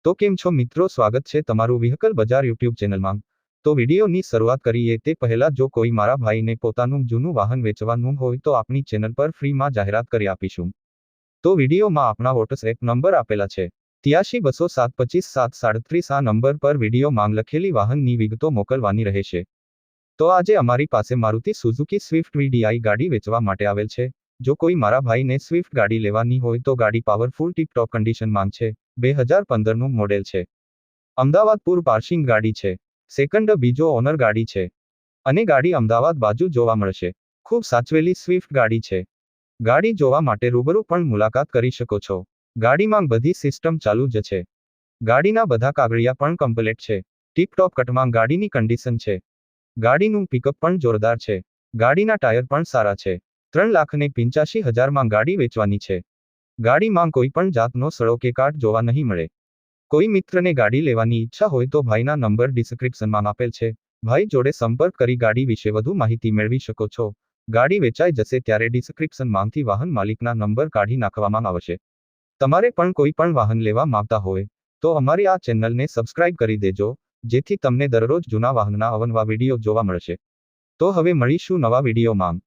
તો કેમ છો મિત્રો, સ્વાગત છે તમારું વ્હીકલ બજાર યુટ્યુબ ચેનલમાં। તો વિડીયોની શરૂઆત કરીએ તે પહેલા જો કોઈ મારા ભાઈને પોતાનું જૂનું વાહન વેચવાનું હોય તો આપણી ચેનલ પર ફ્રીમાં જાહેરાત કરી આપીશું। તો વિડીયોમાં આપણા વોટ્સએપ નંબર આપેલા છે 8320725737 આ નંબર પર વિડીયો માંગ લખેલી વાહનની વિગતો મોકલવાની રહેશે। તો આજે અમારી પાસે મારુતિ સુઝુકી સ્વિફ્ટ વીડીઆઈ ગાડી વેચવા માટે આવેલ છે। જો કોઈ મારા ભાઈને સ્વિફ્ટ ગાડી લેવાની હોય તો ગાડી પાવરફુલ ટીપ-ટોપ કન્ડિશનમાં છે। 2015નું મોડેલ છે। અમદાવાદ પૂર પાર્સિંગ ગાડી છે। સેકન્ડ બીજો ઓનર ગાડી છે અને ગાડી અમદાવાદ બાજુ જોવા મળશે। ખૂબ સાચવેલી સ્વિફ્ટ ગાડી છે। ગાડી જોવા માટે રૂબરૂ પણ મુલાકાત કરી શકો છો। ગાડીમાં બધી સિસ્ટમ ચાલુ જ છે। ગાડીના બધા કાગળિયા પણ કમ્પ્લીટ છે। ટીપ-ટોપ કટમાં ગાડીની કન્ડિશન છે। ગાડીનું પિકઅપ પણ જોરદાર છે। ગાડીના ટાયર પણ સારા છે। 3,85,000માં ગાડી વેચવાની છે। ગાડીમાં કોઈ પણ જાતનો સડો કે કાટ જોવા નહીં મળે। કોઈ મિત્રને ગાડી લેવાની ઈચ્છા હોય તો ભાઈના નંબર ડિસ્ક્રિપ્શનમાં આપેલ છે। ભાઈ જોડે સંપર્ક કરી ગાડી વિશે વધુ માહિતી મેળવી શકો છો। ગાડી વેચાઈ જશે ત્યારે ડિસ્ક્રિપ્શનમાંથી વાહન માલિકના નંબર કાઢી નાખવામાં આવશે। તમારે પણ કોઈ પણ વાહન લેવા માંગતા હોય તો અમારી આ ચેનલને સબસ્ક્રાઇબ કરી દેજો, જેથી તમને દરરોજ જૂના વાહનના અવનવા વિડીયો જોવા મળશે। તો હવે મળીશું નવા વિડીયોમાં।